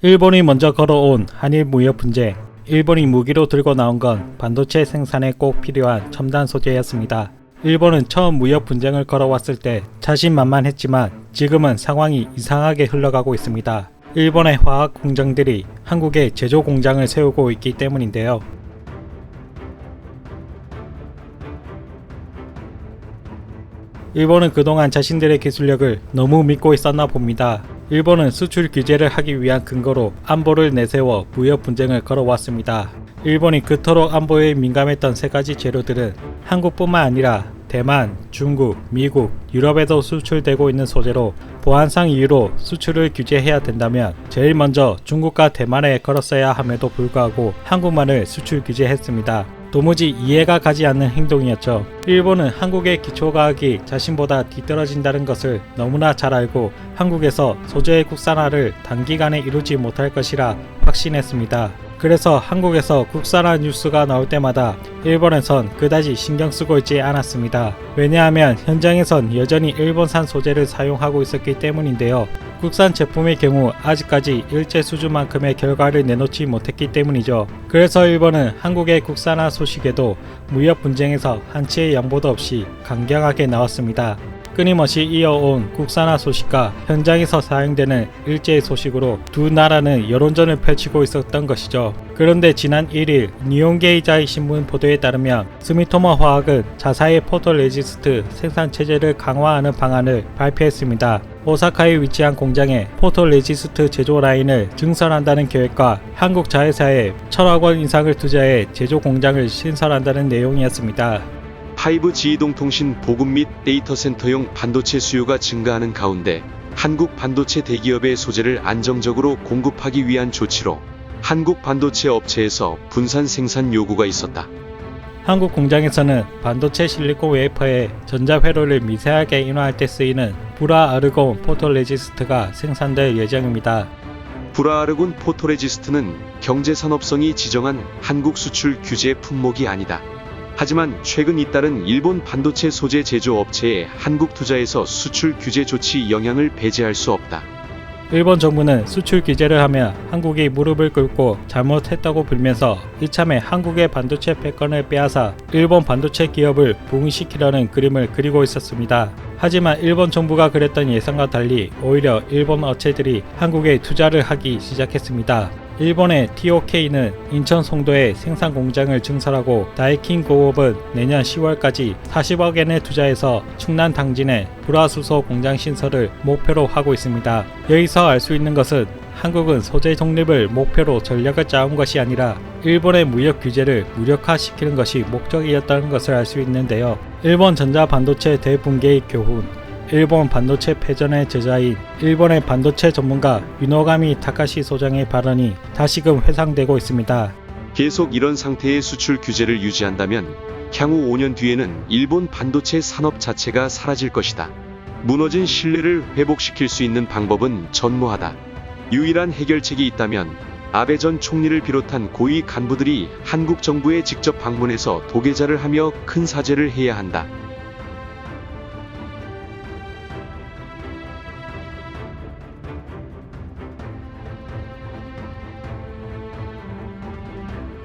일본이 먼저 걸어온 한일 무역 분쟁. 일본이 무기로 들고 나온 건 반도체 생산에 꼭 필요한 첨단 소재였습니다. 일본은 처음 무역 분쟁을 걸어왔을 때 자신만만했지만 지금은 상황이 이상하게 흘러가고 있습니다. 일본의 화학 공장들이 한국에 제조 공장을 세우고 있기 때문인데요. 일본은 그동안 자신들의 기술력을 너무 믿고 있었나 봅니다. 일본은 수출 규제를 하기 위한 근거로 안보를 내세워 무역 분쟁을 걸어왔습니다. 일본이 그토록 안보에 민감했던 세 가지 재료들은 한국뿐만 아니라 대만, 중국, 미국, 유럽에도 수출되고 있는 소재로 보안상 이유로 수출을 규제해야 된다면 제일 먼저 중국과 대만에 걸었어야 함에도 불구하고 한국만을 수출 규제했습니다. 도무지 이해가 가지 않는 행동이었죠. 일본은 한국의 기초과학이 자신보다 뒤떨어진다는 것을 너무나 잘 알고 한국에서 소재의 국산화를 단기간에 이루지 못할 것이라 확신했습니다. 그래서 한국에서 국산화 뉴스가 나올 때마다 일본에선 그다지 신경 쓰고 있지 않았습니다. 왜냐하면 현장에선 여전히 일본산 소재를 사용하고 있었기 때문인데요. 국산 제품의 경우 아직까지 일제 수준만큼의 결과를 내놓지 못했기 때문이죠. 그래서 일본은 한국의 국산화 소식에도 무역 분쟁에서 한치의 양보도 없이 강경하게 나왔습니다. 끊임없이 이어온 국산화 소식과 현장에서 사용되는 일제의 소식으로 두 나라는 여론전을 펼치고 있었던 것이죠. 그런데 지난 1일 니혼게이자이 신문 보도에 따르면 스미토모 화학은 자사의 포토레지스트 생산 체제를 강화하는 방안을 발표했습니다. 오사카에 위치한 공장에 포토레지스트 제조 라인을 증설한다는 계획과 한국 자회사에 1,000억 원 이상을 투자해 제조 공장을 신설한다는 내용이었습니다. 5G 이동통신 보급 및 데이터 센터용 반도체 수요가 증가하는 가운데 한국 반도체 대기업의 소재를 안정적으로 공급하기 위한 조치로 한국 반도체 업체에서 분산 생산 요구가 있었다. 한국 공장에서는 반도체 실리콘 웨이퍼에 전자회로를 미세하게 인화할 때 쓰이는 불화아르곤 포토레지스트가 생산될 예정입니다. 불화아르곤 포토레지스트는 경제산업성이 지정한 한국 수출 규제 품목이 아니다. 하지만 최근 잇따른 일본 반도체 소재 제조업체의 한국 투자에서 수출 규제 조치 영향을 배제할 수 없다. 일본 정부는 수출 규제를 하며 한국이 무릎을 꿇고 잘못했다고 빌면서 이참에 한국의 반도체 패권을 빼앗아 일본 반도체 기업을 부흥시키려는 그림을 그리고 있었습니다. 하지만 일본 정부가 그랬던 예상과 달리 오히려 일본 업체들이 한국에 투자를 하기 시작했습니다. 일본의 TOK는 인천 송도에 생산 공장을 증설하고 다이킨 고업은 내년 10월까지 40억엔을 투자해서 충남 당진에 불화수소 공장 신설을 목표로 하고 있습니다. 여기서 알 수 있는 것은 한국은 소재 독립을 목표로 전략을 짜온 것이 아니라 일본의 무역 규제를 무력화시키는 것이 목적이었다는 것을 알 수 있는데요. 일본 전자반도체 대붕괴의 교훈. 일본 반도체 패전의 제자인 일본의 반도체 전문가 유노가미 타카시 소장의 발언이 다시금 회상되고 있습니다. 계속 이런 상태의 수출 규제를 유지한다면 향후 5년 뒤에는 일본 반도체 산업 자체가 사라질 것이다. 무너진 신뢰를 회복시킬 수 있는 방법은 전무하다. 유일한 해결책이 있다면 아베 전 총리를 비롯한 고위 간부들이 한국 정부에 직접 방문해서 도계자를 하며 큰 사죄를 해야 한다.